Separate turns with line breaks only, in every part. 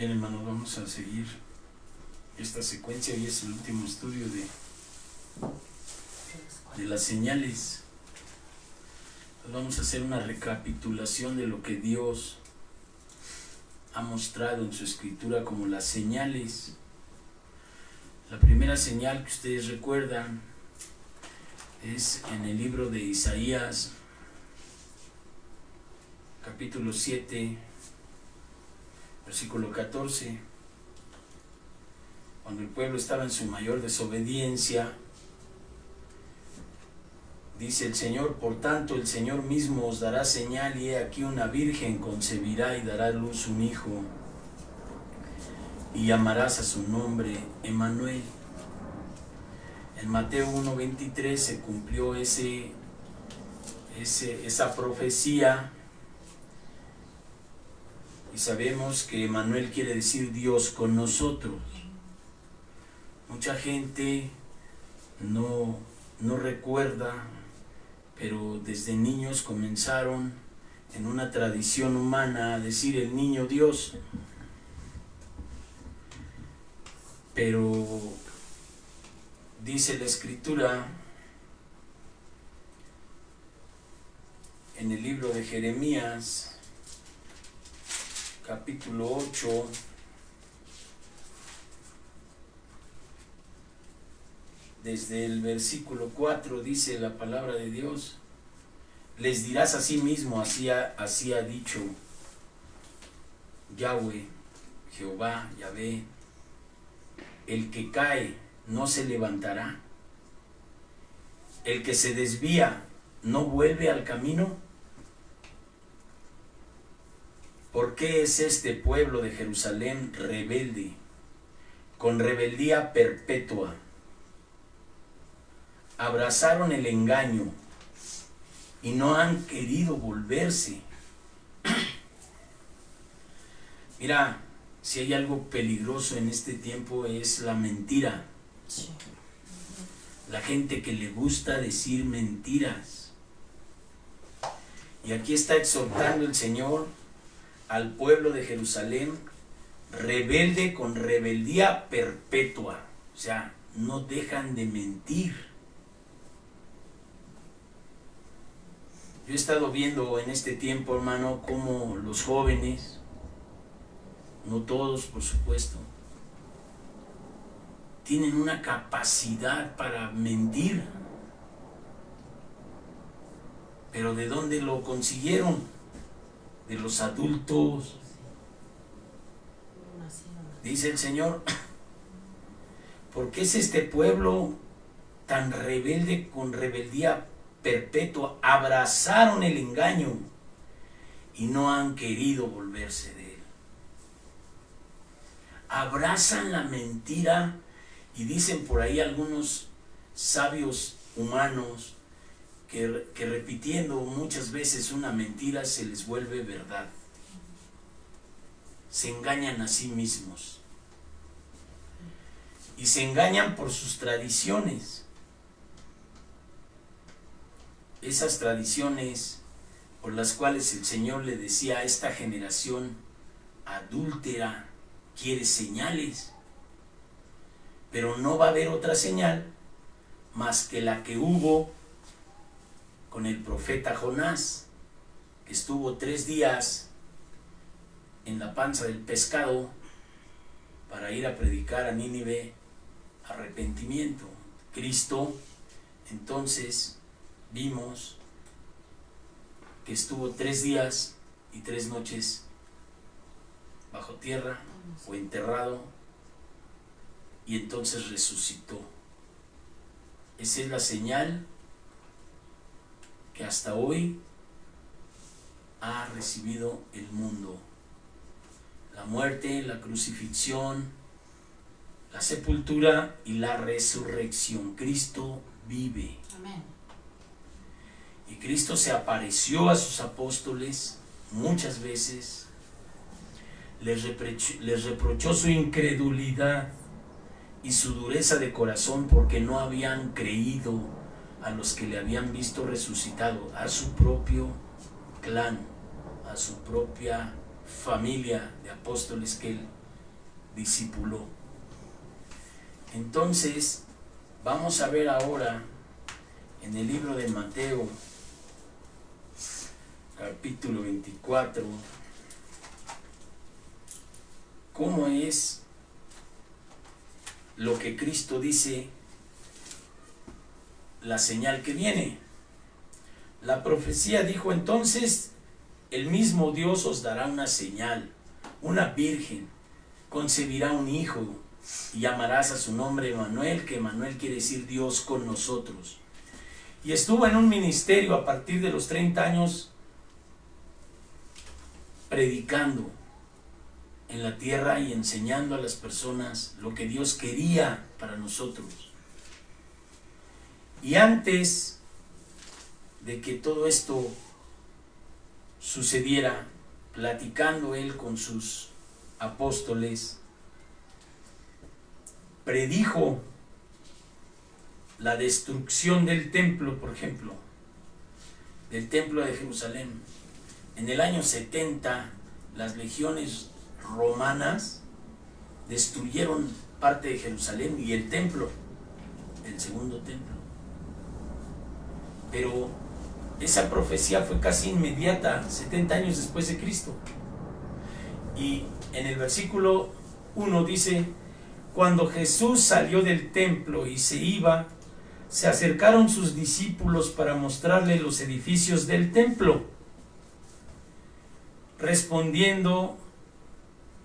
Bien, hermano, vamos a seguir esta secuencia. Hoy es el último estudio de las señales. Vamos a hacer una recapitulación de lo que Dios ha mostrado en su escritura como las señales. La primera señal que ustedes recuerdan es en el libro de Isaías, capítulo 7, versículo 14. Cuando el pueblo estaba en su mayor desobediencia, dice el Señor: por tanto el Señor mismo os dará señal, y he aquí una virgen concebirá y dará a luz un hijo, y llamarás a su nombre Emmanuel. En Mateo 1:23 se cumplió esa profecía, y sabemos que Emmanuel quiere decir Dios con nosotros. Mucha gente no recuerda, pero desde niños comenzaron en una tradición humana a decir el niño Dios. Pero dice la Escritura en el libro de Jeremías, capítulo 8, desde el versículo 4, dice la palabra de Dios: les dirás a sí mismo, así ha dicho Yahweh, Jehová, Yahvé, el que cae no se levantará, el que se desvía no vuelve al camino. ¿Por qué es este pueblo de Jerusalén rebelde, con rebeldía perpetua? Abrazaron el engaño y no han querido volverse. Mira, si hay algo peligroso en este tiempo es la mentira. Sí. La gente que le gusta decir mentiras. Y aquí está exhortando el Señor al pueblo de Jerusalén, rebelde con rebeldía perpetua. O sea, no dejan de mentir. Yo he estado viendo en este tiempo, hermano, cómo los jóvenes, no todos por supuesto, tienen una capacidad para mentir. Pero ¿de dónde lo consiguieron? De los adultos. Dice el Señor: ¿por qué es este pueblo tan rebelde con rebeldía perpetua? Abrazaron el engaño y no han querido volverse de él. Abrazan la mentira, y dicen por ahí algunos sabios humanos que repitiendo muchas veces una mentira se les vuelve verdad. Se engañan a sí mismos y se engañan por sus tradiciones. Esas tradiciones por las cuales el Señor le decía a esta generación adúltera: quiere señales, pero no va a haber otra señal más que la que hubo con el profeta Jonás, que estuvo 3 días en la panza del pescado para ir a predicar a Nínive arrepentimiento. Cristo, entonces, vimos que estuvo 3 días y 3 noches bajo tierra o enterrado, y entonces resucitó. Esa es la señal que hasta hoy ha recibido el mundo: la muerte, la crucifixión, la sepultura y la resurrección. Cristo vive. Amén. Y Cristo se apareció a sus apóstoles muchas veces, les reprochó su incredulidad y su dureza de corazón, porque no habían creído a los que le habían visto resucitado, a su propio clan, a su propia familia de apóstoles que él discipuló. Entonces, vamos a ver ahora en el libro de Mateo, capítulo 24, cómo es lo que Cristo dice, la señal que viene. La profecía dijo entonces: el mismo Dios os dará una señal, una virgen concebirá un hijo y llamarás a su nombre Emmanuel, que Emmanuel quiere decir Dios con nosotros. Y estuvo en un ministerio a partir de los 30 años predicando en la tierra y enseñando a las personas lo que Dios quería para nosotros. Y antes de que todo esto sucediera, platicando él con sus apóstoles, predijo la destrucción del templo, por ejemplo, del templo de Jerusalén. En el año 70, las legiones romanas destruyeron parte de Jerusalén y el templo, el segundo templo. Pero esa profecía fue casi inmediata, 70 años después de Cristo. Y en el versículo 1 dice: cuando Jesús salió del templo y se iba, se acercaron sus discípulos para mostrarle los edificios del templo. Respondiendo,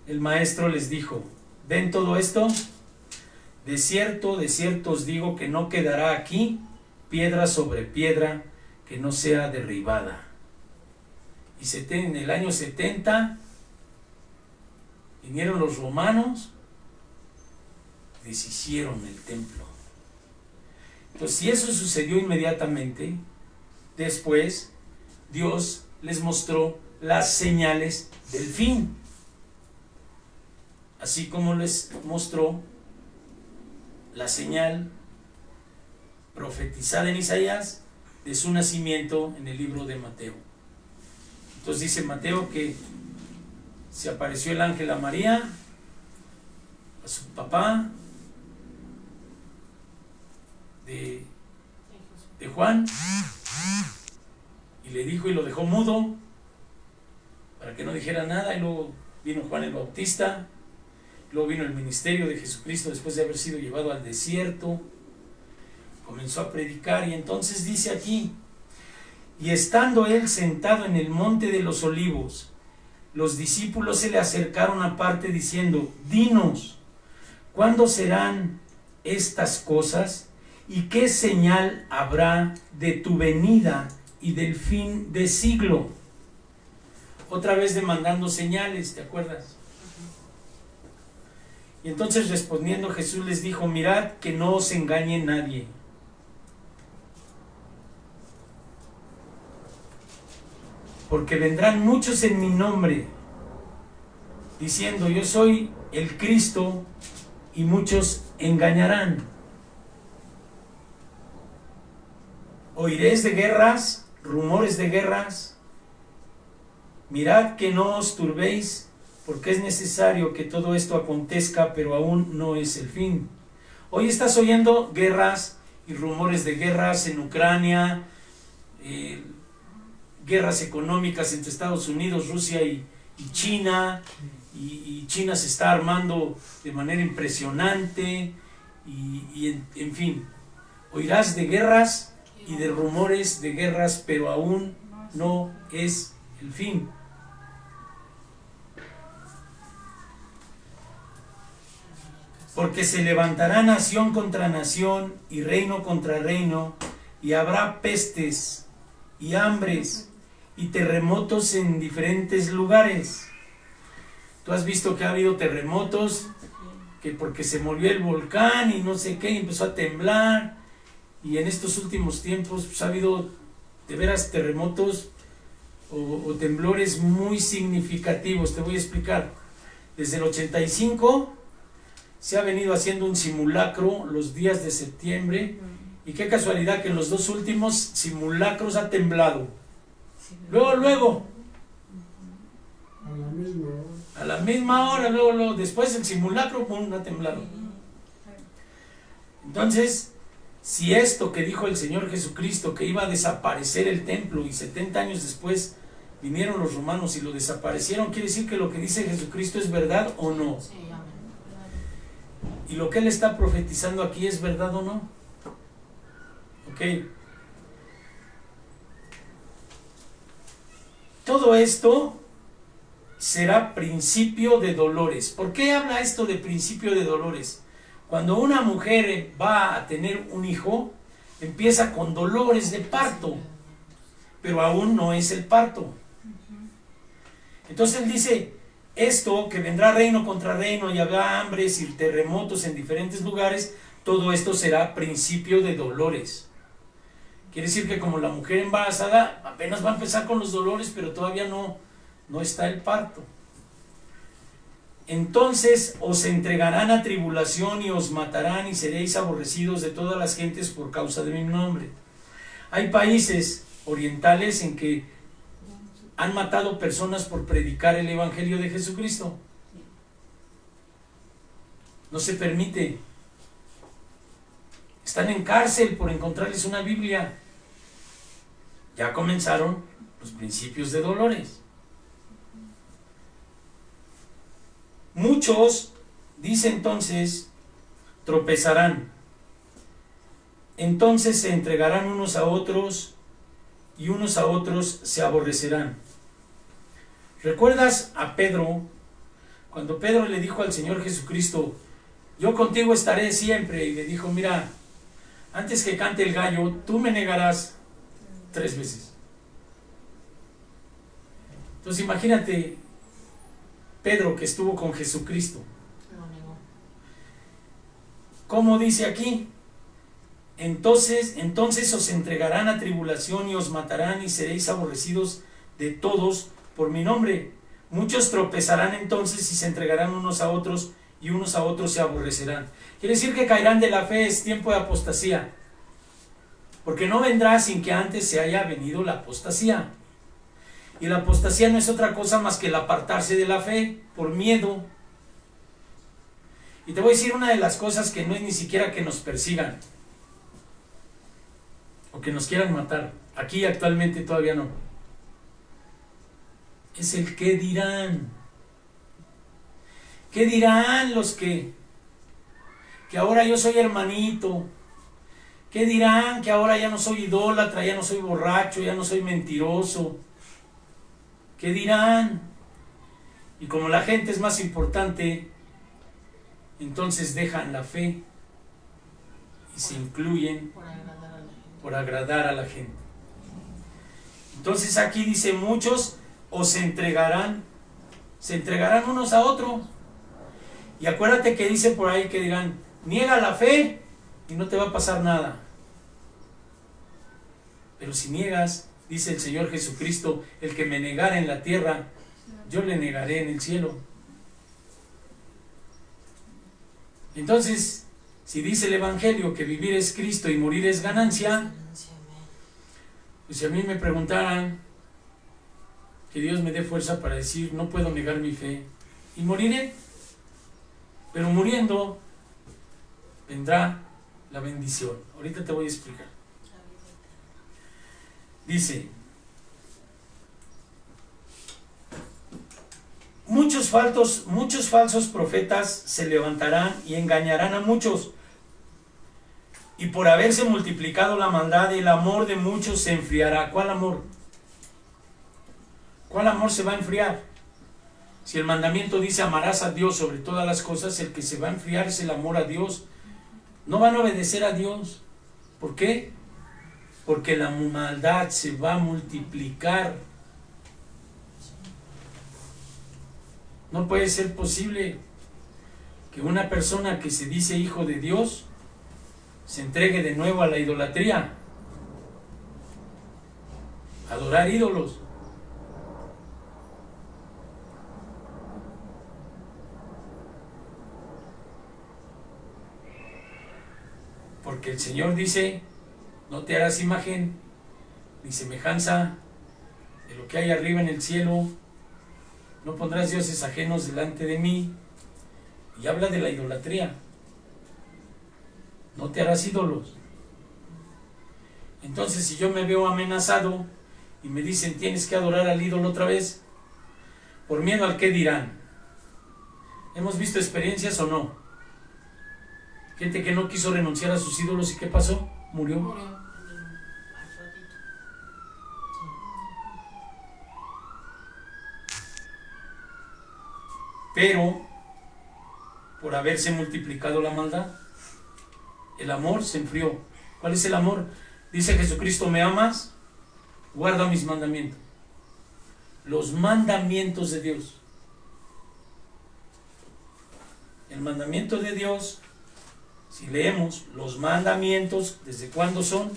el maestro les dijo: ¿ven todo esto? De cierto os digo que no quedará aquí piedra sobre piedra que no sea derribada. Y en el año 70 vinieron los romanos, deshicieron el templo. Entonces, si eso sucedió inmediatamente, después Dios les mostró las señales del fin, así como les mostró la señal profetizada en Isaías de su nacimiento en el libro de Mateo. Entonces dice Mateo que se apareció el ángel a María, a su papá de Juan, y le dijo, y lo dejó mudo para que no dijera nada. Y luego vino Juan el Bautista, luego vino el ministerio de Jesucristo después de haber sido llevado al desierto, comenzó a predicar. Y entonces dice aquí: y estando él sentado en el monte de los olivos, los discípulos se le acercaron aparte diciendo: dinos, ¿cuándo serán estas cosas? ¿Y qué señal habrá de tu venida y del fin de siglo? Otra vez demandando señales, ¿te acuerdas? Y entonces respondiendo Jesús les dijo: mirad que no os engañe nadie. Porque vendrán muchos en mi nombre, diciendo: yo soy el Cristo, y muchos engañarán. Oiréis de guerras, rumores de guerras. Mirad que no os turbéis, porque es necesario que todo esto acontezca, pero aún no es el fin. Hoy estás oyendo guerras y rumores de guerras en Ucrania, guerras económicas entre Estados Unidos, Rusia y China, y China se está armando de manera impresionante, y en fin, oirás de guerras y de rumores de guerras, pero aún no es el fin. Porque se levantará nación contra nación y reino contra reino, y habrá pestes y hambres y terremotos en diferentes lugares. Tú has visto que ha habido terremotos, que porque se movió el volcán y no sé qué, y empezó a temblar. Y en estos últimos tiempos pues, ha habido de veras terremotos o temblores muy significativos. Te voy a explicar. Desde el 85 se ha venido haciendo un simulacro los días de septiembre, y qué casualidad que en los dos últimos simulacros ha temblado. Luego, a la misma hora, luego, después el simulacro, pum, ha temblado. Entonces, si esto que dijo el Señor Jesucristo, que iba a desaparecer el templo y 70 años después vinieron los romanos y lo desaparecieron, quiere decir que lo que dice Jesucristo es verdad o no.
Sí, amén.
Y lo que Él está profetizando aquí es verdad o no. Ok. Todo esto será principio de dolores. ¿Por qué habla esto de principio de dolores? Cuando una mujer va a tener un hijo, empieza con dolores de parto, pero aún no es el parto. Entonces él dice, esto que vendrá reino contra reino y habrá hambres y terremotos en diferentes lugares, todo esto será principio de dolores. Quiere decir que como la mujer embarazada apenas va a empezar con los dolores, pero todavía no está el parto. Entonces os entregarán a tribulación y os matarán y seréis aborrecidos de todas las gentes por causa de mi nombre. Hay países orientales en que han matado personas por predicar el evangelio de Jesucristo. No se permite. Están en cárcel por encontrarles una Biblia. Ya comenzaron los principios de dolores. Muchos, dice entonces, tropezarán. Entonces se entregarán unos a otros y unos a otros se aborrecerán. ¿Recuerdas a Pedro? Cuando Pedro le dijo al Señor Jesucristo, yo contigo estaré siempre, y le dijo, mira, antes que cante el gallo, tú me negarás 3 veces. Entonces imagínate Pedro que estuvo con Jesucristo. ¿Cómo dice aquí? Entonces os entregarán a tribulación y os matarán y seréis aborrecidos de todos por mi nombre. Muchos tropezarán entonces y se entregarán unos a otros y unos a otros se aborrecerán. Quiere decir que caerán de la fe, es tiempo de apostasía. Porque no vendrá sin que antes se haya venido la apostasía. Y la apostasía no es otra cosa más que el apartarse de la fe por miedo. Y te voy a decir una de las cosas que no es ni siquiera que nos persigan o que nos quieran matar. Aquí actualmente todavía no. Es el qué dirán. ¿Qué dirán los que ahora yo soy hermanito? ¿Qué dirán que ahora ya no soy idólatra, ya no soy borracho, ya no soy mentiroso? ¿Qué dirán? Y como la gente es más importante, entonces dejan la fe y se incluyen por agradar a la gente. Entonces aquí dice, muchos os entregarán, se entregarán unos a otros. Y acuérdate que dice por ahí que dirán, niega la fe y no te va a pasar nada. Pero si niegas, dice el Señor Jesucristo, el que me negara en la tierra, yo le negaré en el cielo. Entonces, si dice el Evangelio que vivir es Cristo y morir es ganancia, pues si a mí me preguntaran, que Dios me dé fuerza para decir, no puedo negar mi fe, y moriré, pero muriendo vendrá la bendición. Ahorita te voy a explicar. Dice, muchos falsos profetas se levantarán y engañarán a muchos. Y por haberse multiplicado la maldad, el amor de muchos se enfriará. ¿Cuál amor? ¿Cuál amor se va a enfriar? Si el mandamiento dice amarás a Dios sobre todas las cosas, el que se va a enfriar es el amor a Dios. No van a obedecer a Dios. ¿Por qué? Porque la maldad se va a multiplicar. No puede ser posible que una persona que se dice hijo de Dios se entregue de nuevo a la idolatría, adorar ídolos. Porque el Señor dice, no te harás imagen ni semejanza de lo que hay arriba en el cielo, No pondrás dioses ajenos delante de mí. Y habla de la idolatría. No te harás ídolos. Entonces, si yo me veo amenazado y me dicen tienes que adorar al ídolo otra vez, por miedo al qué dirán. ¿Hemos visto experiencias o no? Gente que no quiso renunciar a sus ídolos y ¿qué pasó? Murió. Pero por haberse multiplicado la maldad, el amor se enfrió. ¿Cuál es el amor? Dice Jesucristo, ¿me amas? Guarda mis mandamientos. Los mandamientos de Dios. El mandamiento de Dios, si leemos los mandamientos, ¿desde cuándo son?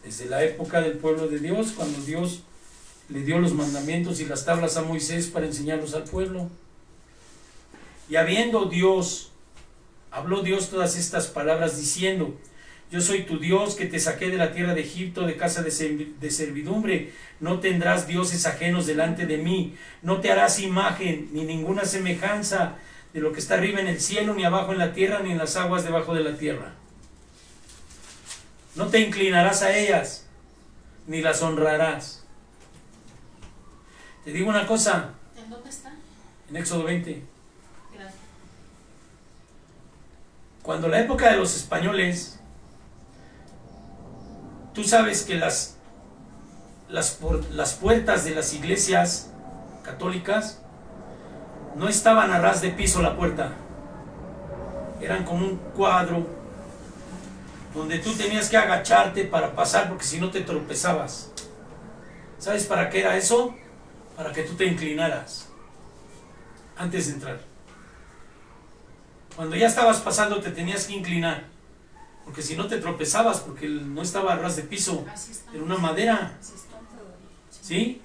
Desde la época del pueblo de Dios, cuando Dios le dio los mandamientos y las tablas a Moisés para enseñarlos al pueblo. Y habiendo Dios, habló Dios todas estas palabras diciendo, yo soy tu Dios que te saqué de la tierra de Egipto, de casa de servidumbre. No tendrás dioses ajenos delante de mí. No te harás imagen ni ninguna semejanza de lo que está arriba en el cielo, ni abajo en la tierra, ni en las aguas debajo de la tierra. No te inclinarás a ellas, ni las honrarás. Te digo una cosa.
¿En dónde está?
En Éxodo 20.
Gracias.
Cuando la época de los españoles, tú sabes que las puertas de las iglesias católicas no estaban a ras de piso la puerta. Eran como un cuadro donde tú tenías que agacharte para pasar porque si no te tropezabas. ¿Sabes para qué era eso? Para que tú te inclinaras antes de entrar. Cuando ya estabas pasando te tenías que inclinar, porque si no te tropezabas, porque no estaba a ras de piso, era una madera. ¿Sí?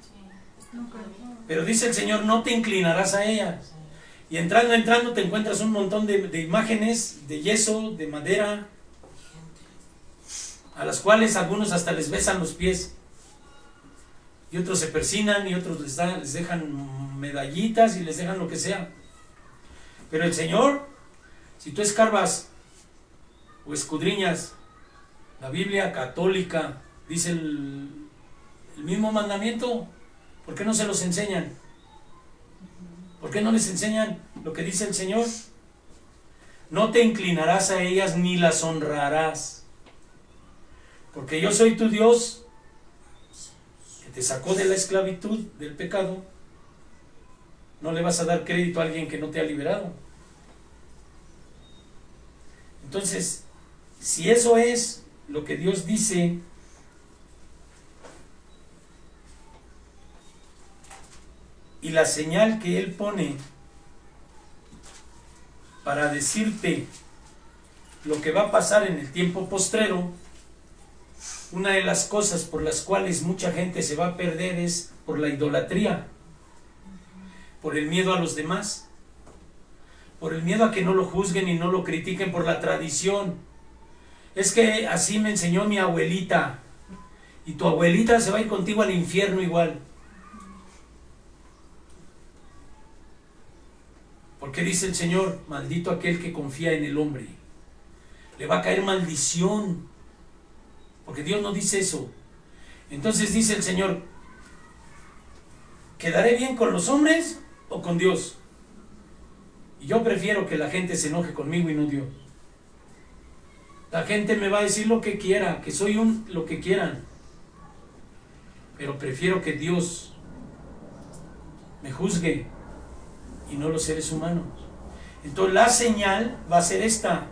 Pero dice el Señor, no te inclinarás a ellas. Y entrando te encuentras un montón de imágenes de yeso, de madera, a las cuales algunos hasta les besan los pies. Y otros se persinan y otros les dejan medallitas y les dejan lo que sea. Pero el Señor, si tú escarbas o escudriñas la Biblia católica, dice el mismo mandamiento, ¿por qué no se los enseñan? ¿Por qué no les enseñan lo que dice el Señor? No te inclinarás a ellas ni las honrarás, porque yo soy tu Dios que te sacó de la esclavitud del pecado. No le vas a dar crédito a alguien que no te ha liberado. Entonces, si eso es lo que Dios dice, y la señal que Él pone para decirte lo que va a pasar en el tiempo postrero, una de las cosas por las cuales mucha gente se va a perder es por la idolatría, por el miedo a los demás, por el miedo a que no lo juzguen y no lo critiquen, por la tradición. Es que así me enseñó mi abuelita, y tu abuelita se va a ir contigo al infierno igual. Porque dice el Señor, maldito aquel que confía en el hombre. Le va a caer maldición. Porque Dios no dice eso. Entonces dice el Señor, ¿quedaré bien con los hombres o con Dios? Y yo prefiero que la gente se enoje conmigo y no Dios. La gente me va a decir lo que quiera, que soy lo que quieran. Pero prefiero que Dios me juzgue y no los seres humanos. Entonces la señal va a ser esta.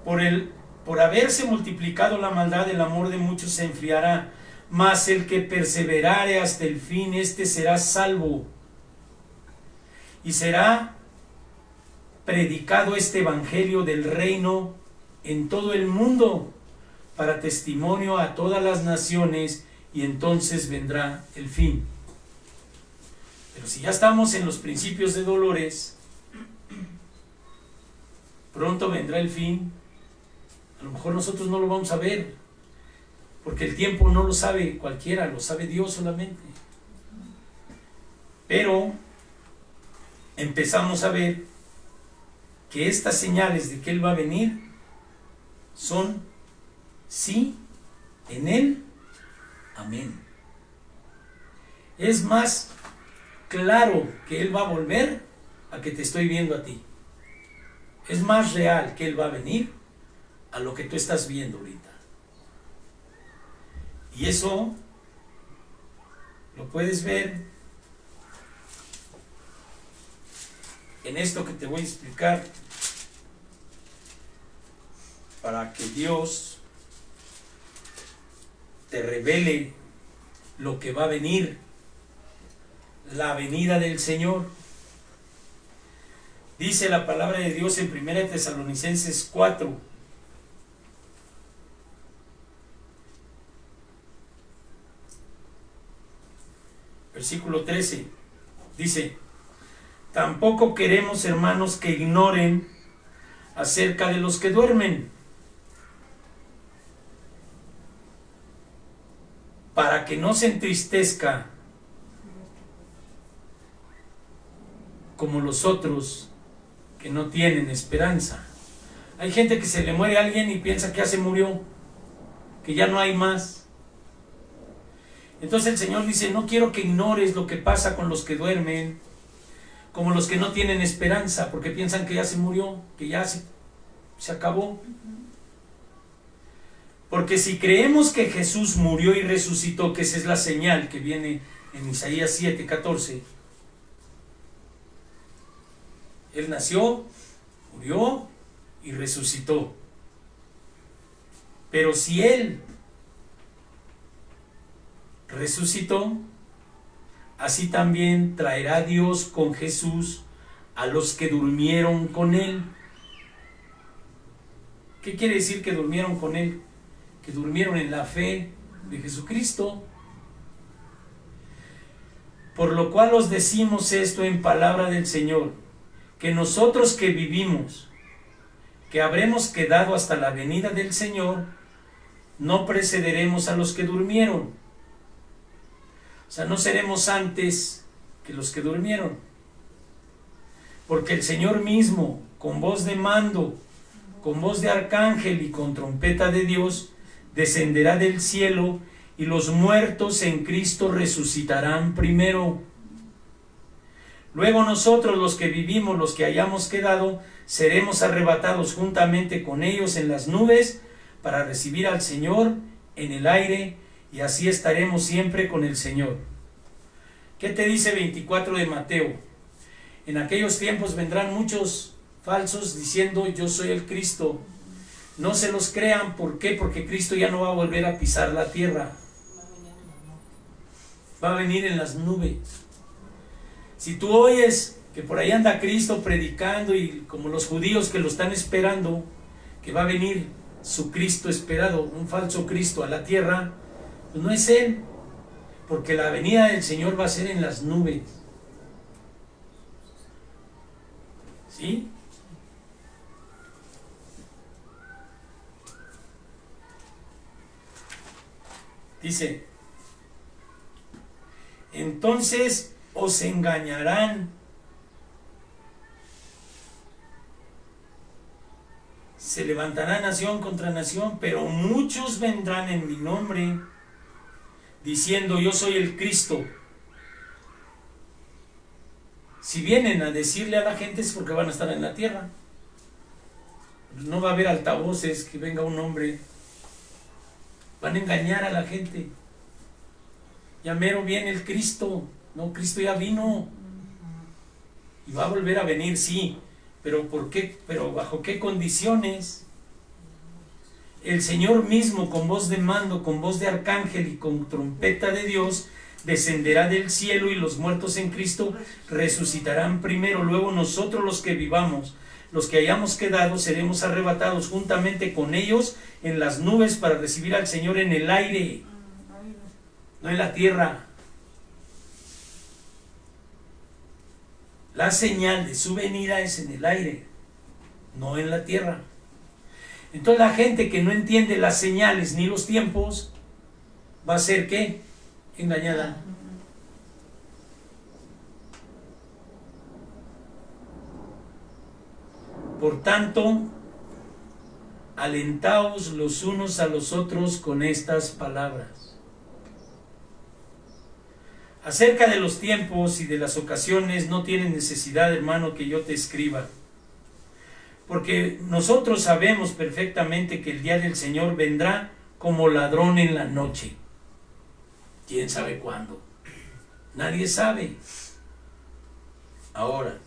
Por haberse multiplicado la maldad, el amor de muchos se enfriará, mas el que perseverare hasta el fin, este será salvo. Y será predicado este evangelio del reino en todo el mundo para testimonio a todas las naciones, y entonces vendrá el fin. Pero si ya estamos en los principios de dolores, pronto vendrá el fin. A lo mejor nosotros no lo vamos a ver, porque el tiempo no lo sabe cualquiera, lo sabe Dios solamente. Pero empezamos a ver que estas señales de que Él va a venir son sí, en Él, amén. Es más claro que Él va a volver a que te estoy viendo a ti. Es más real que Él va a venir a lo que tú estás viendo ahorita. Y eso lo puedes ver en esto que te voy a explicar, para que Dios te revele lo que va a venir, la venida del Señor. Dice la palabra de Dios en 1 Tesalonicenses 4, versículo 13, dice: tampoco queremos, hermanos, que ignoren acerca de los que duermen, para que no se entristezca como los otros que no tienen esperanza. Hay gente que se le muere a alguien y piensa que ya se murió, que ya no hay más. Entonces el Señor dice: no quiero que ignores lo que pasa con los que duermen, como los que no tienen esperanza, porque piensan que ya se murió, que ya se acabó. Porque si creemos que Jesús murió y resucitó, que esa es la señal que viene en Isaías 7:14, Él nació, murió y resucitó. Pero si Él resucitó, así también traerá Dios con Jesús a los que durmieron con Él. ¿Qué quiere decir que durmieron con Él? Que durmieron en la fe de Jesucristo. Por lo cual os decimos esto en palabra del Señor, que nosotros que vivimos, que habremos quedado hasta la venida del Señor, no precederemos a los que durmieron. O sea, no seremos antes que los que durmieron. Porque el Señor mismo, con voz de mando, con voz de arcángel y con trompeta de Dios, descenderá del cielo, y los muertos en Cristo resucitarán primero. Luego nosotros, los que vivimos, los que hayamos quedado, seremos arrebatados juntamente con ellos en las nubes para recibir al Señor en el aire, y así estaremos siempre con el Señor. ¿Qué te dice 24 de Mateo? En aquellos tiempos vendrán muchos falsos diciendo: yo soy el Cristo. No se los crean. ¿Por qué? Porque Cristo ya no va a volver a pisar la tierra. Va a venir en las nubes. Si tú oyes que por ahí anda Cristo predicando, y como los judíos que lo están esperando, que va a venir su Cristo esperado, un falso Cristo a la tierra, pues no es Él, porque la venida del Señor va a ser en las nubes. ¿Sí? Dice: entonces os engañarán, se levantará nación contra nación, pero muchos vendrán en mi nombre, diciendo: yo soy el Cristo. Si vienen a decirle a la gente es porque van a estar en la tierra. No va a haber altavoces que venga un hombre. Van a engañar a la gente. Ya mero viene el Cristo. No, Cristo ya vino. Y va a volver a venir, sí. Pero ¿por qué? Pero ¿bajo qué condiciones? El Señor mismo, con voz de mando, con voz de arcángel y con trompeta de Dios, descenderá del cielo, y los muertos en Cristo resucitarán primero. Luego nosotros, los que vivamos, los que hayamos quedado, seremos arrebatados juntamente con ellos en las nubes para recibir al Señor en el aire, no en la tierra. La señal de su venida es en el aire, no en la tierra. Entonces la gente que no entiende las señales ni los tiempos va a ser ¿qué? Engañada. Por tanto, alentaos los unos a los otros con estas palabras. Acerca de los tiempos y de las ocasiones no tienes necesidad, hermano, que yo te escriba, porque nosotros sabemos perfectamente que el día del Señor vendrá como ladrón en la noche. ¿Quién sabe cuándo? Nadie sabe. Ahora,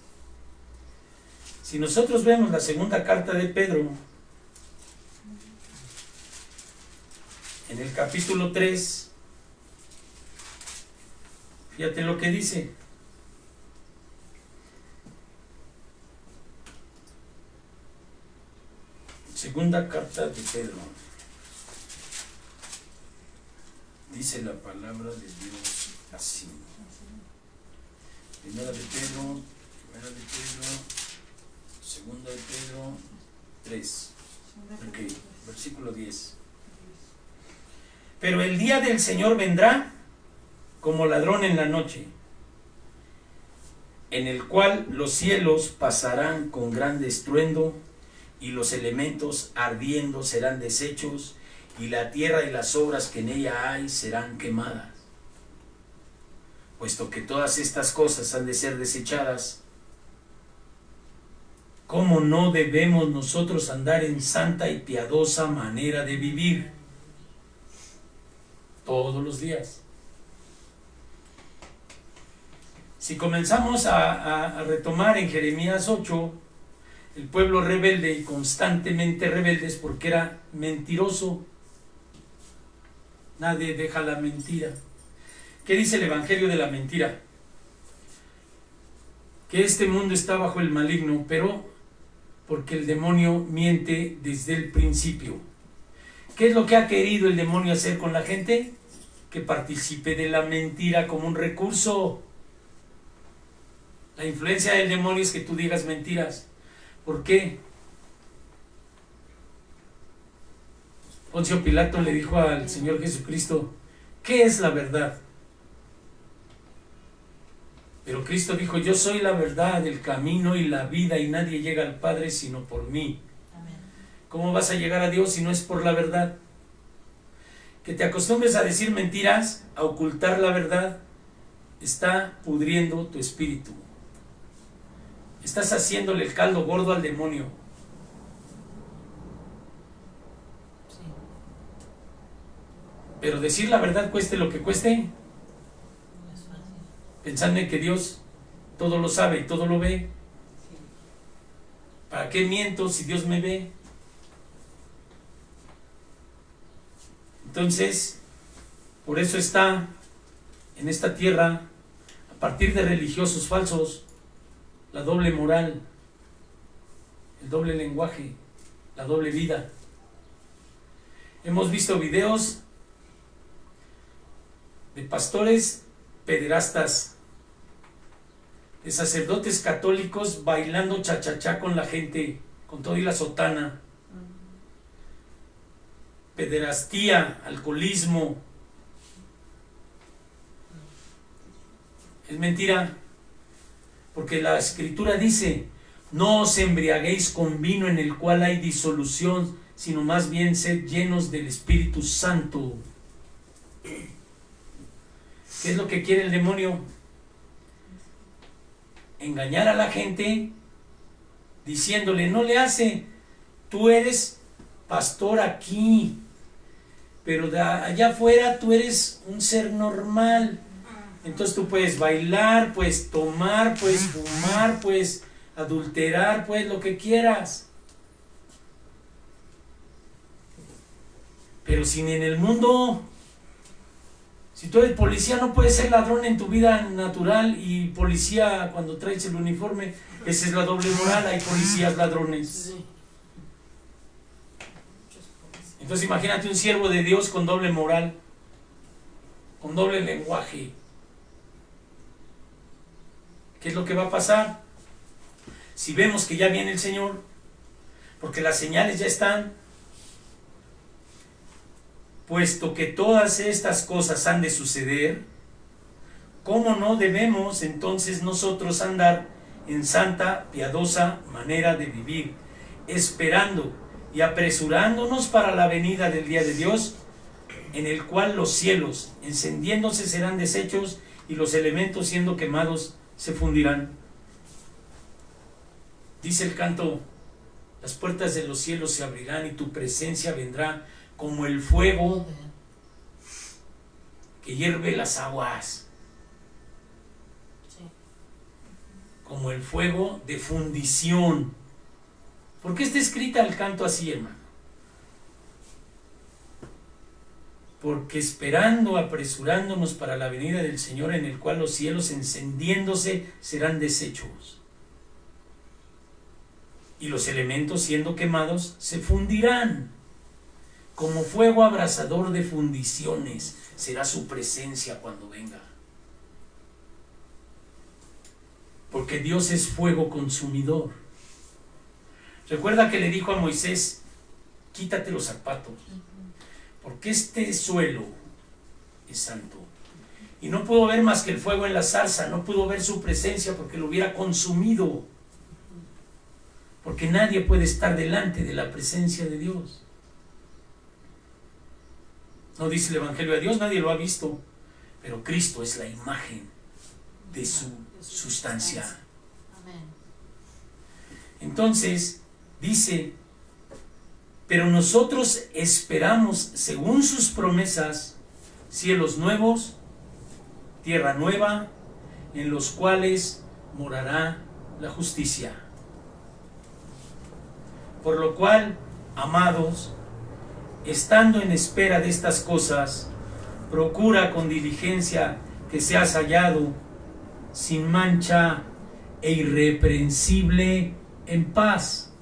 si nosotros vemos la segunda carta de Pedro, en el capítulo 3, fíjate lo que dice. Segunda carta de Pedro. Dice la palabra de Dios así. Primera de Pedro, segunda de Pedro 3. Ok, versículo 10. Pero el día del Señor vendrá como ladrón en la noche, en el cual los cielos pasarán con gran estruendo, y los elementos ardiendo serán deshechos, y la tierra y las obras que en ella hay serán quemadas. Puesto que todas estas cosas han de ser desechadas, ¿cómo no debemos nosotros andar en santa y piadosa manera de vivir? Todos los días. Si comenzamos a retomar en Jeremías 8, el pueblo rebelde y constantemente rebeldes porque era mentiroso. Nadie deja la mentira. ¿Qué dice el Evangelio de la mentira? Que este mundo está bajo el maligno, pero porque el demonio miente desde el principio. ¿Qué es lo que ha querido el demonio hacer con la gente? Que participe de la mentira como un recurso. La influencia del demonio es que tú digas mentiras. ¿Por qué? Poncio Pilato le dijo al Señor Jesucristo, ¿qué es la verdad? Pero Cristo dijo, yo soy la verdad, el camino y la vida, y nadie llega al Padre sino por mí. Amén. ¿Cómo vas a llegar a Dios si no es por la verdad? Que te acostumbres a decir mentiras, a ocultar la verdad, está pudriendo tu espíritu. Estás haciéndole el caldo gordo al demonio. Sí. Pero decir la verdad cueste lo que cueste, no es fácil. Pensando en que Dios todo lo sabe y todo lo ve. Sí. ¿Para qué miento si Dios me ve? Entonces, por eso está en esta tierra, a partir de religiosos falsos, la doble moral, el doble lenguaje, la doble vida. Hemos visto videos de pastores pederastas, de sacerdotes católicos bailando chachachá con la gente, con todo y la sotana. Pederastía, alcoholismo. Es mentira. Porque la Escritura dice, no os embriaguéis con vino en el cual hay disolución, sino más bien sed llenos del Espíritu Santo. ¿Qué es lo que quiere el demonio? Engañar a la gente diciéndole, no le hace, tú eres pastor aquí, pero de allá afuera tú eres un ser normal. Entonces tú puedes bailar, puedes tomar, puedes fumar, puedes adulterar, puedes lo que quieras. Pero si en el mundo, si tú eres policía, no puedes ser ladrón en tu vida natural, y policía cuando traes el uniforme, esa es la doble moral, hay policías ladrones. Entonces imagínate un siervo de Dios con doble moral, con doble lenguaje. ¿Qué es lo que va a pasar? Si vemos que ya viene el Señor, porque las señales ya están, puesto que todas estas cosas han de suceder, ¿cómo no debemos entonces nosotros andar en santa, piadosa manera de vivir? esperando y apresurándonos para la venida del día de Dios, en el cual los cielos encendiéndose serán deshechos y los elementos siendo quemados se fundirán. Dice el canto: las puertas de los cielos se abrirán y tu presencia vendrá como el fuego que hierve las aguas. Como el fuego de fundición. ¿Por qué está escrita el canto así, hermano? Porque esperando, apresurándonos para la venida del Señor, en el cual los cielos encendiéndose serán deshechos y los elementos siendo quemados se fundirán. Como fuego abrasador de fundiciones será su presencia cuando venga. Porque Dios es fuego consumidor. Recuerda que le dijo a Moisés: quítate los zapatos, porque este suelo es santo. Y no pudo ver más que el fuego en la zarza, no pudo ver su presencia porque lo hubiera consumido. Porque nadie puede estar delante de la presencia de Dios. No dice el Evangelio de Dios, nadie lo ha visto, pero Cristo es la imagen de su sustancia. Entonces dice: pero nosotros esperamos, según sus promesas, cielos nuevos, tierra nueva, en los cuales morará la justicia. Por lo cual, amados, estando en espera de estas cosas, procura con diligencia que seas hallado sin mancha e irreprensible en paz.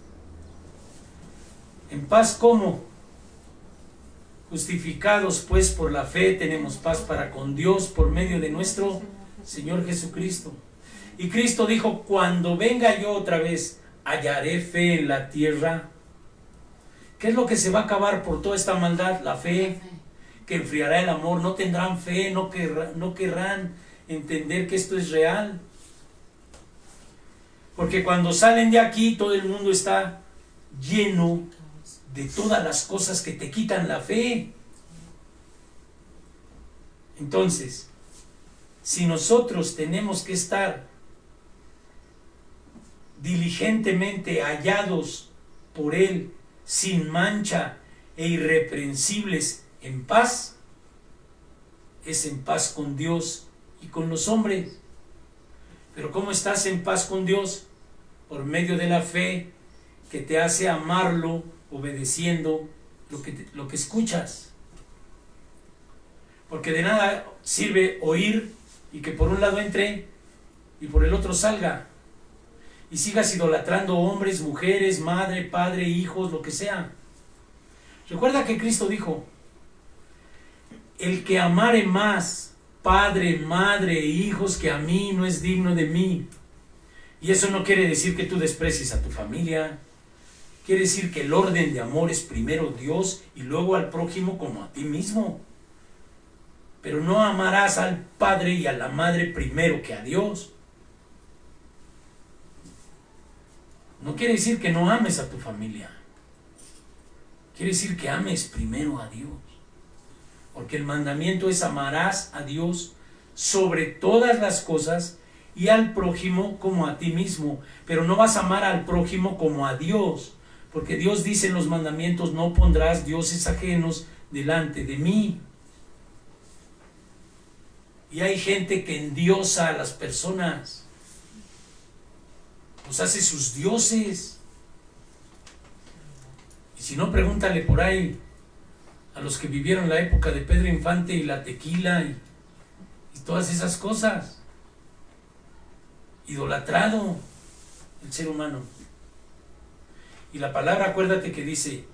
¿En paz cómo? Justificados pues por la fe tenemos paz para con Dios por medio de nuestro Señor Jesucristo. Y Cristo dijo: cuando venga yo otra vez, ¿hallaré fe en la tierra? ¿Qué es lo que se va a acabar por toda esta maldad? La fe, que enfriará el amor. No tendrán fe, no querrán entender que esto es real. Porque cuando salen de aquí, todo el mundo está lleno de todas las cosas que te quitan la fe. Entonces, si nosotros tenemos que estar diligentemente hallados por Él, sin mancha e irreprensibles en paz, es en paz con Dios y con los hombres. Pero ¿cómo estás en paz con Dios? Por medio de la fe que te hace amarlo, obedeciendo lo que escuchas. Porque de nada sirve oír y que por un lado entre y por el otro salga, y sigas idolatrando hombres, mujeres, madre, padre, hijos, lo que sea. Recuerda que Cristo dijo: el que amare más padre, madre e hijos que a mí no es digno de mí. Y eso no quiere decir que tú desprecies a tu familia. Quiere decir que el orden de amor es primero Dios y luego al prójimo como a ti mismo. Pero no amarás al padre y a la madre primero que a Dios. No quiere decir que no ames a tu familia. Quiere decir que ames primero a Dios. Porque el mandamiento es: amarás a Dios sobre todas las cosas y al prójimo como a ti mismo. Pero no vas a amar al prójimo como a Dios. Porque Dios dice en los mandamientos: no pondrás dioses ajenos delante de mí. Y hay gente que endiosa a las personas. Los hace sus dioses. Y si no, pregúntale por ahí a los que vivieron la época de Pedro Infante y la tequila y todas esas cosas. Idolatrado el ser humano. Y la palabra, acuérdate que dice: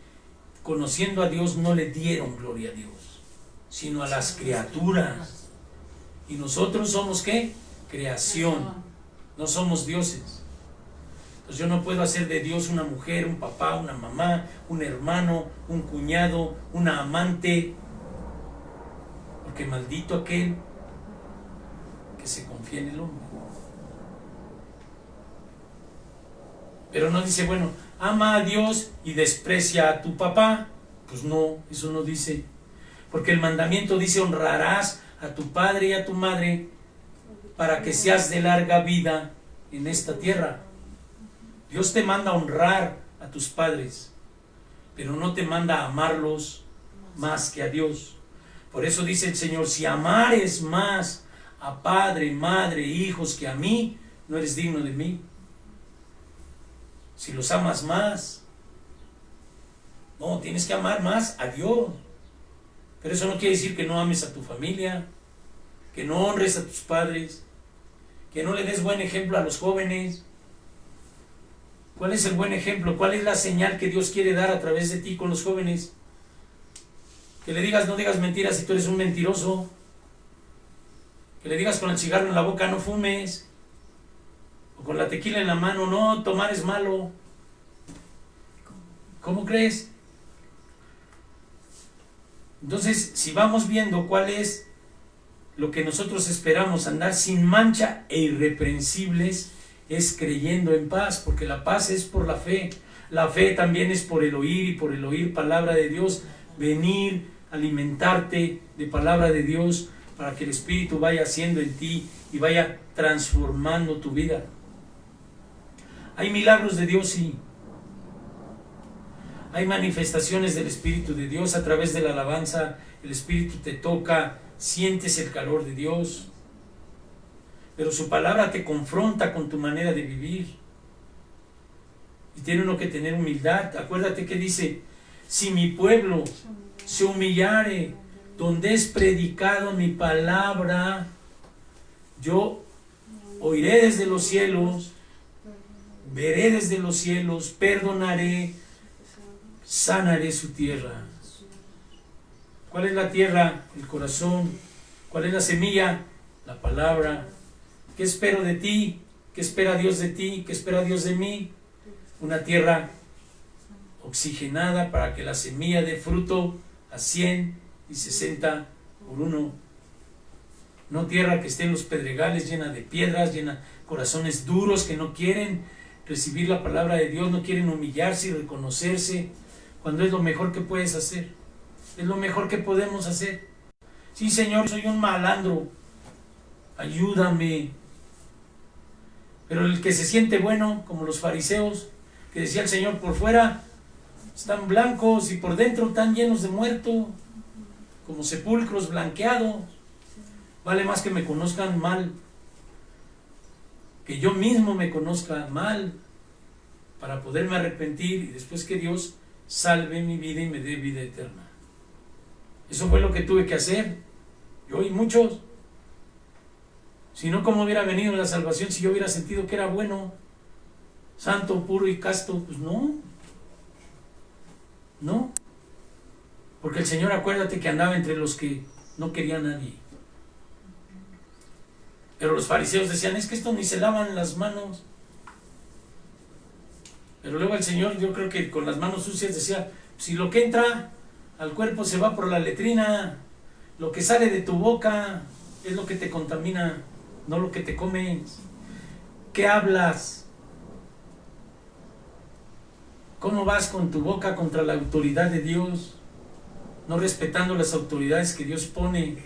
conociendo a Dios no le dieron gloria a Dios, sino a las criaturas. Y nosotros somos ¿qué? Creación. No somos dioses. Entonces yo no puedo hacer de Dios una mujer, un papá, una mamá, un hermano, un cuñado, una amante. Porque maldito aquel que se confía en el hombre. Pero no dice, bueno, ama a Dios y desprecia a tu papá. Pues no, eso no dice. Porque el mandamiento dice, honrarás a tu padre y a tu madre para que seas de larga vida en esta tierra. Dios te manda a honrar a tus padres, pero no te manda a amarlos más que a Dios. Por eso dice el Señor, si amares más a padre, madre, hijos que a mí, no eres digno de mí. Si los amas más, no, tienes que amar más a Dios. Pero eso no quiere decir que no ames a tu familia, que no honres a tus padres, que no le des buen ejemplo a los jóvenes. ¿Cuál es el buen ejemplo? ¿Cuál es la señal que Dios quiere dar a través de ti con los jóvenes? Que le digas, no digas mentiras si tú eres un mentiroso. Que le digas con el cigarro en la boca, no fumes. O con la tequila en la mano, no, tomar es malo. ¿Cómo crees? Entonces, si vamos viendo cuál es lo que nosotros esperamos, andar sin mancha e irreprensibles, es creyendo en paz, porque la paz es por la fe. La fe también es por el oír, y por el oír palabra de Dios, venir, alimentarte de palabra de Dios, para que el Espíritu vaya haciendo en ti y vaya transformando tu vida. Hay milagros de Dios, sí. Hay manifestaciones del Espíritu de Dios a través de la alabanza. El Espíritu te toca, sientes el calor de Dios. Pero su palabra te confronta con tu manera de vivir. Y tiene uno que tener humildad. Acuérdate que dice, si mi pueblo se humillare, donde es predicado mi palabra, yo oiré desde los cielos, veré desde los cielos, perdonaré, sanaré su tierra. ¿Cuál es la tierra? El corazón. ¿Cuál es la semilla? La palabra. ¿Qué espero de ti? ¿Qué espera Dios de ti? ¿Qué espera Dios de mí? Una tierra oxigenada para que la semilla dé fruto a 100 y 60 por uno. No tierra que esté en los pedregales, llena de piedras, llena de corazones duros que no quieren recibir la palabra de Dios, no quieren humillarse y reconocerse, cuando es lo mejor que puedes hacer. Es lo mejor que podemos hacer. Sí, Señor, soy un malandro, ayúdame. Pero el que se siente bueno, como los fariseos, que decía el Señor, por fuera están blancos y por dentro están llenos de muerto, como sepulcros blanqueados. Vale más que me conozcan mal, que yo mismo me conozca mal, para poderme arrepentir y después que Dios salve mi vida y me dé vida eterna. Eso fue lo que tuve que hacer, yo y muchos. Si no, ¿cómo hubiera venido la salvación si yo hubiera sentido que era bueno, santo, puro y casto? Pues no. No. Porque el Señor, acuérdate que andaba entre los que no quería a nadie. Pero los fariseos decían, es que estos ni se lavan las manos. Pero luego el Señor, yo creo que con las manos sucias decía, si lo que entra al cuerpo se va por la letrina, lo que sale de tu boca es lo que te contamina, no lo que te comes. ¿Qué hablas? ¿Cómo vas con tu boca contra la autoridad de Dios? No respetando las autoridades que Dios pone.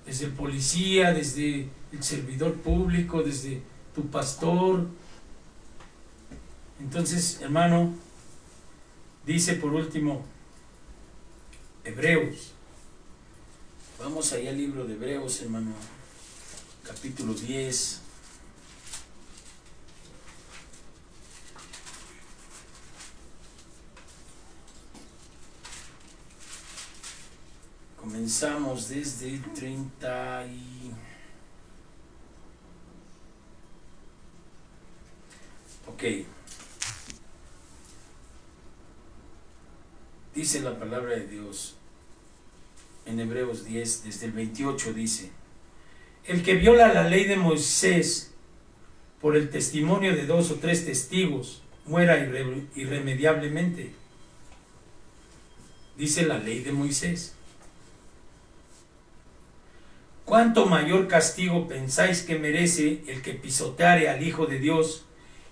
Desde el policía, desde el servidor público, desde tu pastor. Entonces, hermano, dice por último, Hebreos. Vamos allá al libro de Hebreos, hermano, capítulo 10. Comenzamos desde el 30 y... Ok. Dice la palabra de Dios en Hebreos 10, desde el 28 dice, el que viola la ley de Moisés por el testimonio de 2 o 3 testigos, muera irremediablemente. Dice la ley de Moisés. ¿Cuánto mayor castigo pensáis que merece el que pisoteare al Hijo de Dios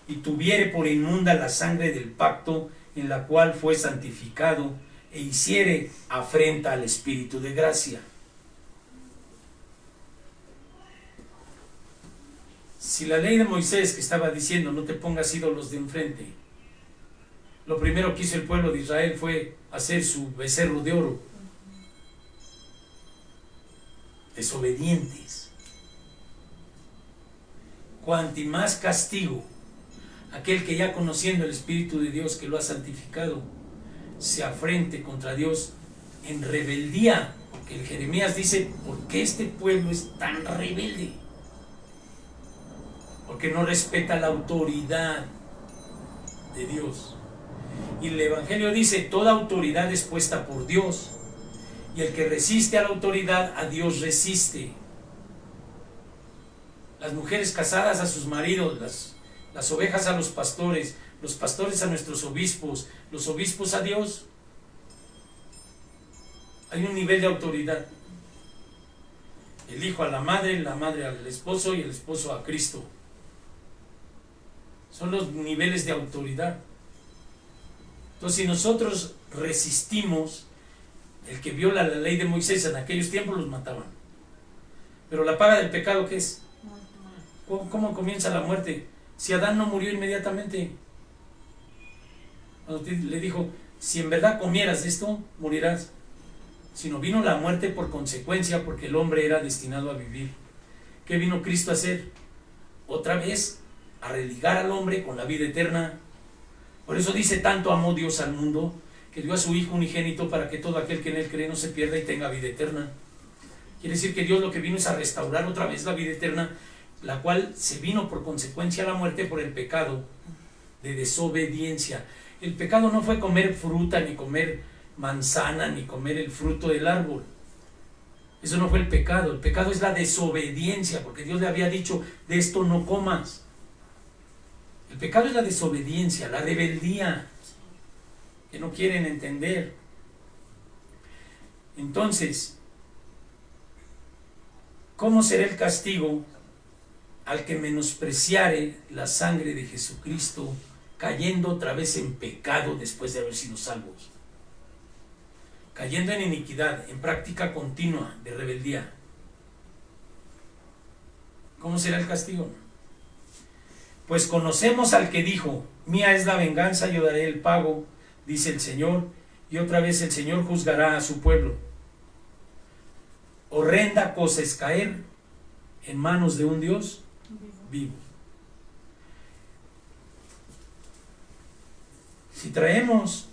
y tuviere por inmunda la sangre del pacto en la cual fue santificado, e hiciere afrenta al Espíritu de gracia. Si la ley de Moisés que estaba diciendo no te pongas ídolos de enfrente, lo primero que hizo el pueblo de Israel fue hacer su becerro de oro. Desobedientes. Cuanti más castigo aquel que ya conociendo el Espíritu de Dios que lo ha santificado se afrente contra Dios en rebeldía, porque el Jeremías dice: ¿por qué este pueblo es tan rebelde? Porque no respeta la autoridad de Dios. Y el Evangelio dice: toda autoridad es puesta por Dios, y el que resiste a la autoridad, a Dios resiste. Las mujeres casadas a sus maridos, las ovejas a los pastores a nuestros obispos, los obispos a Dios. Hay un nivel de autoridad. El hijo a la madre al esposo y el esposo a Cristo. Son los niveles de autoridad. Entonces, si nosotros resistimos, el que viola la ley de Moisés en aquellos tiempos los mataban. Pero la paga del pecado, ¿qué es? ¿Cómo comienza la muerte? Si Adán no murió inmediatamente, cuando le dijo: si en verdad comieras de esto, morirás. Sino vino la muerte por consecuencia, porque el hombre era destinado a vivir. ¿Qué vino Cristo a hacer? Otra vez, a religar al hombre con la vida eterna. Por eso dice: tanto amó Dios al mundo, que dio a su Hijo unigénito, para que todo aquel que en él cree no se pierda y tenga vida eterna. Quiere decir que Dios lo que vino es a restaurar otra vez la vida eterna, la cual se vino por consecuencia a la muerte por el pecado de desobediencia. El pecado no fue comer fruta, ni comer manzana, ni comer el fruto del árbol. Eso no fue el pecado. El pecado es la desobediencia, porque Dios le había dicho: de esto no comas. El pecado es la desobediencia, la rebeldía, que no quieren entender. Entonces, ¿cómo será el castigo al que menospreciare la sangre de Jesucristo, cayendo otra vez en pecado después de haber sido salvos? Cayendo en iniquidad, en práctica continua de rebeldía. ¿Cómo será el castigo? Pues conocemos al que dijo: mía es la venganza, yo daré el pago, dice el Señor. Y otra vez el Señor juzgará a su pueblo. Horrenda cosa es caer en manos de un Dios vivo. Si traemos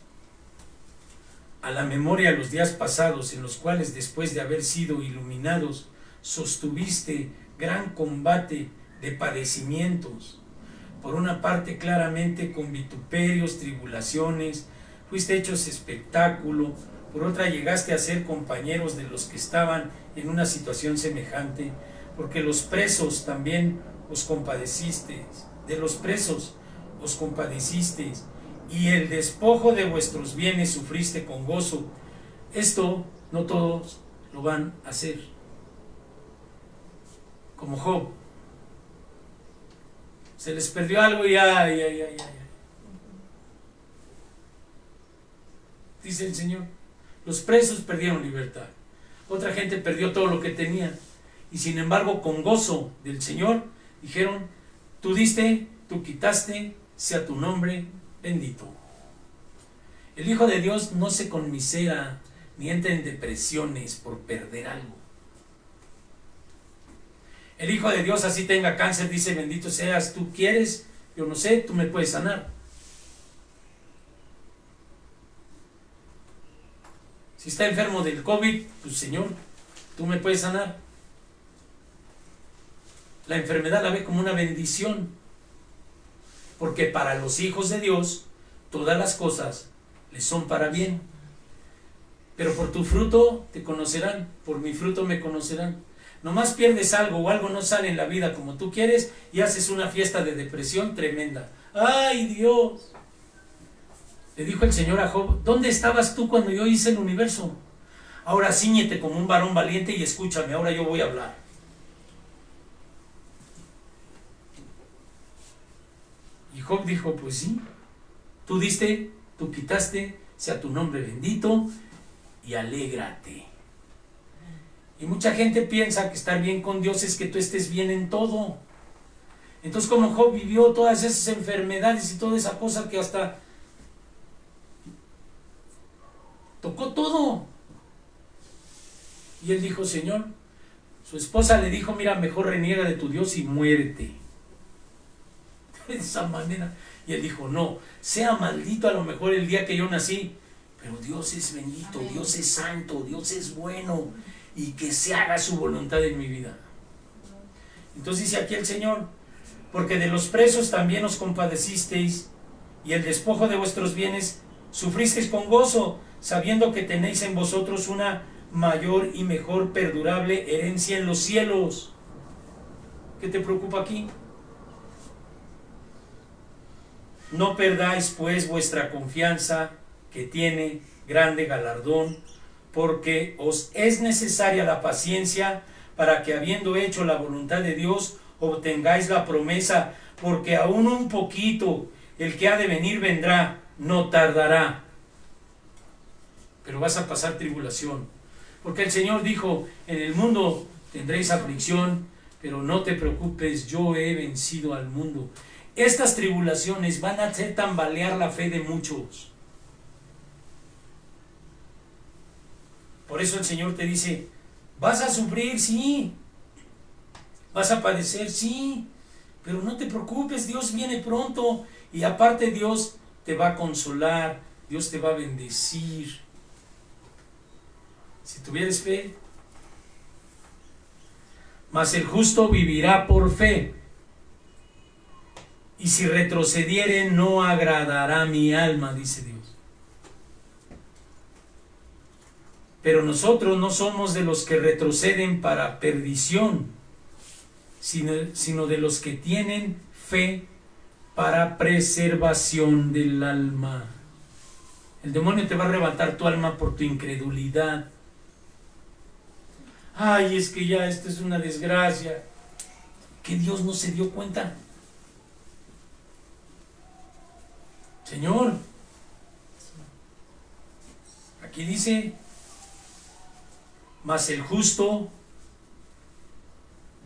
a la memoria los días pasados, en los cuales, después de haber sido iluminados, sostuviste gran combate de padecimientos, por una parte claramente con vituperios, tribulaciones, fuiste hechos espectáculo, por otra llegaste a ser compañeros de los que estaban en una situación semejante, porque los presos también os compadecisteis, de los presos os compadecisteis, y el despojo de vuestros bienes sufriste con gozo. Esto no todos lo van a hacer. Como Job, se les perdió algo y ay. Dice el Señor: los presos perdieron libertad, otra gente perdió todo lo que tenía, y sin embargo con gozo del Señor dijeron: tú diste, tú quitaste, sea tu nombre bendito. El Hijo de Dios no se conmisera ni entra en depresiones por perder algo. El Hijo de Dios, así tenga cáncer, dice: bendito seas, tú quieres, yo no sé, tú me puedes sanar. Si está enfermo del COVID, pues Señor, tú me puedes sanar. La enfermedad la ve como una bendición, porque para los hijos de Dios todas las cosas les son para bien. Pero por tu fruto te conocerán, por mi fruto me conocerán. Nomás pierdes algo o algo no sale en la vida como tú quieres y haces una fiesta de depresión tremenda. ¡Ay, Dios! Le dijo el Señor a Job: ¿dónde estabas tú cuando yo hice el universo? Ahora cíñete como un varón valiente y escúchame, ahora yo voy a hablar. Y Job dijo, pues sí, tú diste, tú quitaste, sea tu nombre bendito y alégrate. Y mucha gente piensa que estar bien con Dios es que tú estés bien en todo. Entonces, como Job vivió todas esas enfermedades y toda esa cosa que hasta tocó todo. Y él dijo, Señor, su esposa le dijo, mira, mejor reniega de tu Dios y muérete. De esa manera. Y él dijo, no, sea maldito a lo mejor el día que yo nací, pero Dios es bendito, amén. Dios es santo, Dios es bueno, y que se haga su voluntad en mi vida. Entonces dice aquí el Señor, porque de los presos también os compadecisteis, y el despojo de vuestros bienes sufristeis con gozo, sabiendo que tenéis en vosotros una mayor y mejor perdurable herencia en los cielos. ¿Qué te preocupa aquí? No perdáis pues vuestra confianza, que tiene grande galardón, porque os es necesaria la paciencia, para que habiendo hecho la voluntad de Dios, obtengáis la promesa, porque aún un poquito el que ha de venir vendrá, no tardará. Pero vas a pasar tribulación, porque el Señor dijo, en el mundo tendréis aflicción, pero no te preocupes, yo he vencido al mundo. Estas tribulaciones van a hacer tambalear la fe de muchos. Por eso el Señor te dice, vas a sufrir, sí, vas a padecer, sí, pero no te preocupes, Dios viene pronto, y aparte Dios te va a consolar, Dios te va a bendecir. Si tuvieres fe, mas el justo vivirá por fe, y si retrocediere no agradará mi alma, dice Dios. Pero nosotros no somos de los que retroceden para perdición, sino de los que tienen fe para preservación del alma. El demonio te va a arrebatar tu alma por tu incredulidad. Ay, es que ya esto es una desgracia. ¿Que Dios no se dio cuenta? Señor, aquí dice, mas el justo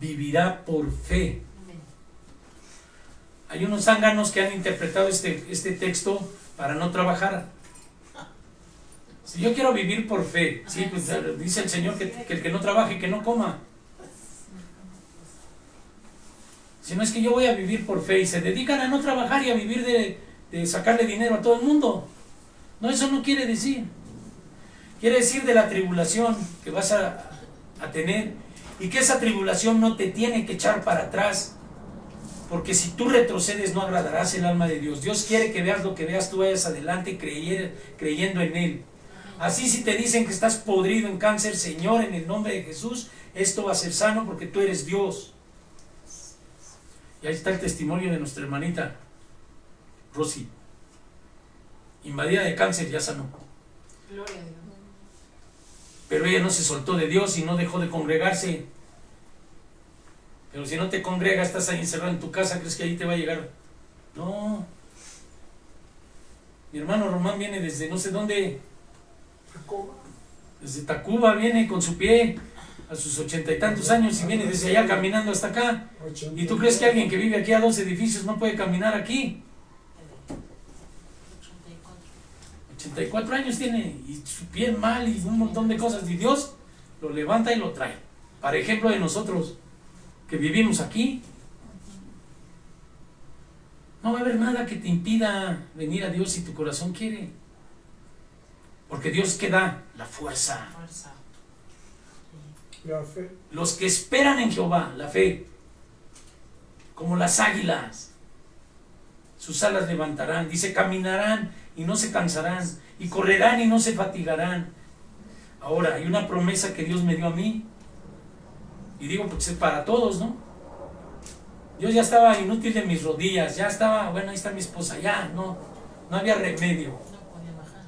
vivirá por fe. Hay unos zánganos que han interpretado este texto para no trabajar. Si yo quiero vivir por fe, sí, pues dice el Señor que el que no trabaje, que no coma. Si no es que yo voy a vivir por fe y se dedican a no trabajar y a vivir de sacarle dinero a todo el mundo. No, eso no quiere decir. Quiere decir de la tribulación que vas a tener, y que esa tribulación no te tiene que echar para atrás, porque si tú retrocedes no agradarás el alma de Dios. Dios quiere que veas lo que veas, tú vayas adelante creyendo en Él. Así si te dicen que estás podrido en cáncer, Señor, en el nombre de Jesús, esto va a ser sano porque tú eres Dios. Y ahí está el testimonio de nuestra hermanita Rosy, invadida de cáncer, ya sanó.
Gloria a Dios.
Pero ella no se soltó de Dios y no dejó de congregarse. Pero si no te congregas, estás ahí encerrado en tu casa, ¿crees que ahí te va a llegar? No. Mi hermano Román viene desde no sé dónde.
Tacuba.
Desde Tacuba viene con su pie a sus 80 y tantos años y viene desde allá caminando hasta acá. ¿Y tú crees que alguien que vive aquí a 2 edificios no puede caminar aquí? 84 años tiene y su pie mal y un montón de cosas, y Dios lo levanta y lo trae. Para ejemplo de nosotros que vivimos aquí, no va a haber nada que te impida venir a Dios si tu corazón quiere, porque Dios que da la fuerza.
La fe.
Los que esperan en Jehová, la fe, como las águilas, sus alas levantarán, dice, caminarán y no se cansarán, y correrán y no se fatigarán. Ahora, hay una promesa que Dios me dio a mí, y digo porque es para todos, ¿no? Yo ya estaba inútil de mis rodillas, ya estaba, bueno, ahí está mi esposa, ya, no había remedio.
No podía bajar.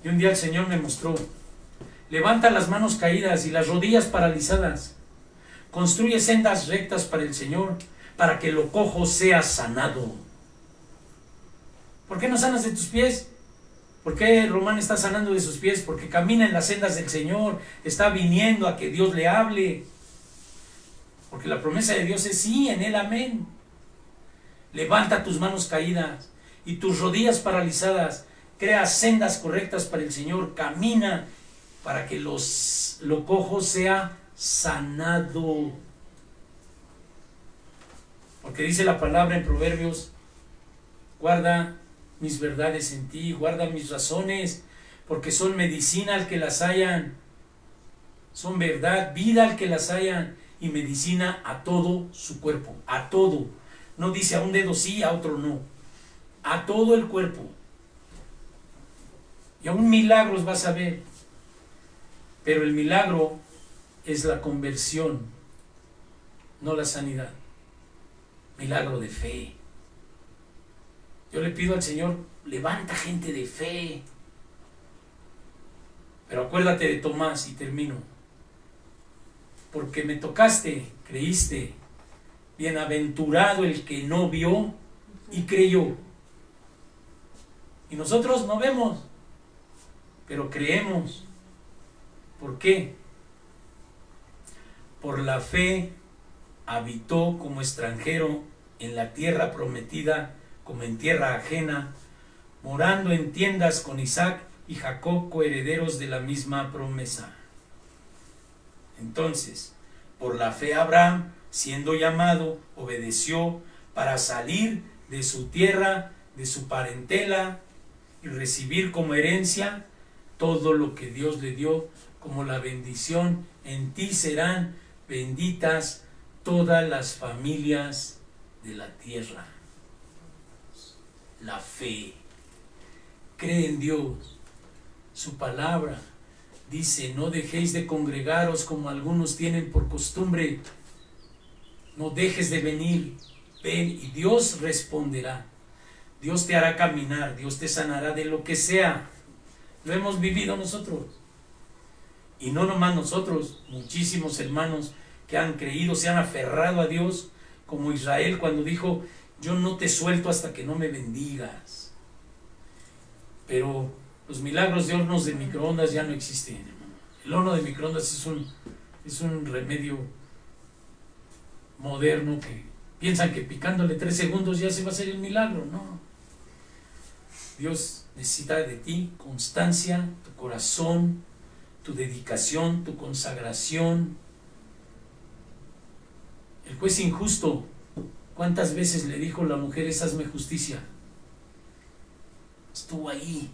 Y un día el Señor me mostró, levanta las manos caídas y las rodillas paralizadas, construye sendas rectas para el Señor, para que lo cojo sea sanado. ¿Por qué no sanas de tus pies? ¿Por qué Román está sanando de sus pies? Porque camina en las sendas del Señor, está viniendo a que Dios le hable. Porque la promesa de Dios es sí, en Él amén. Levanta tus manos caídas y tus rodillas paralizadas. Crea sendas correctas para el Señor. Camina para que lo cojo sea sanado. Porque dice la palabra en Proverbios: guarda mis verdades en ti, guarda mis razones, porque son medicina al que las hayan, son verdad, vida al que las hayan, y medicina a todo su cuerpo, a todo. No dice a un dedo sí, a otro no, a todo el cuerpo. Y aún milagros vas a ver, pero el milagro es la conversión, no la sanidad. Milagro de fe. Yo le pido al Señor, levanta gente de fe. Pero acuérdate de Tomás, y termino. Porque me tocaste, creíste. Bienaventurado el que no vio y creyó. Y nosotros no vemos, pero creemos. ¿Por qué? Por la fe habitó como extranjero en la tierra prometida, como en tierra ajena, morando en tiendas con Isaac y Jacob, coherederos de la misma promesa. Entonces, por la fe Abraham, siendo llamado, obedeció para salir de su tierra, de su parentela, y recibir como herencia todo lo que Dios le dio, como la bendición: en ti serán benditas todas las familias de la tierra. La fe. Cree en Dios. Su palabra dice: no dejéis de congregaros como algunos tienen por costumbre. No dejes de venir. Ven y Dios responderá. Dios te hará caminar. Dios te sanará de lo que sea. Lo hemos vivido nosotros. Y no nomás nosotros, muchísimos hermanos que han creído, se han aferrado a Dios, como Israel cuando dijo: yo no te suelto hasta que no me bendigas. Pero los milagros de hornos de microondas ya no existen, hermano. El horno de microondas es un remedio moderno que piensan que picándole 3 segundos ya se va a hacer el milagro. No. Dios necesita de ti constancia, tu corazón, tu dedicación, tu consagración. El juez injusto, ¿cuántas veces le dijo la mujer: hazme justicia? Estuvo ahí,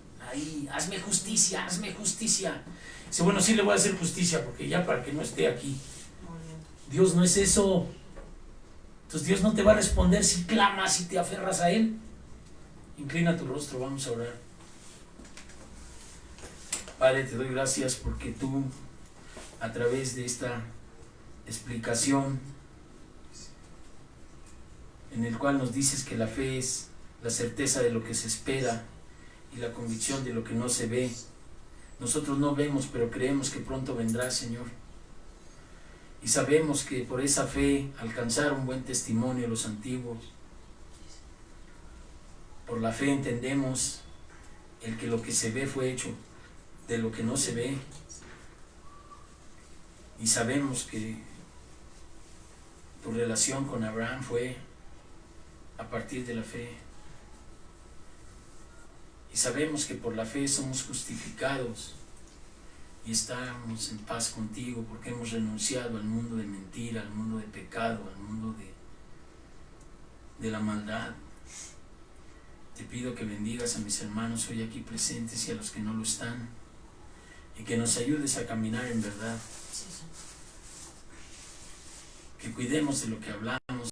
hazme justicia, hazme justicia. Dice: bueno, sí le voy a hacer justicia, porque ya para que no esté aquí. Dios no es eso. Entonces Dios no te va a responder si clamas y te aferras a Él. Inclina tu rostro, vamos a orar. Padre, te doy gracias porque tú, a través de esta explicación, en el cual nos dices que la fe es la certeza de lo que se espera y la convicción de lo que no se ve. Nosotros no vemos, pero creemos que pronto vendrá, Señor. Y sabemos que por esa fe alcanzaron buen testimonio los antiguos. Por la fe entendemos el que lo que se ve fue hecho de lo que no se ve. Y sabemos que tu relación con Abraham fue a partir de la fe. Y sabemos que por la fe somos justificados y estamos en paz contigo porque hemos renunciado al mundo de mentira, al mundo de pecado, al mundo de la maldad. Te pido que bendigas a mis hermanos hoy aquí presentes y a los que no lo están, y que nos ayudes a caminar en verdad, que cuidemos de lo que hablamos.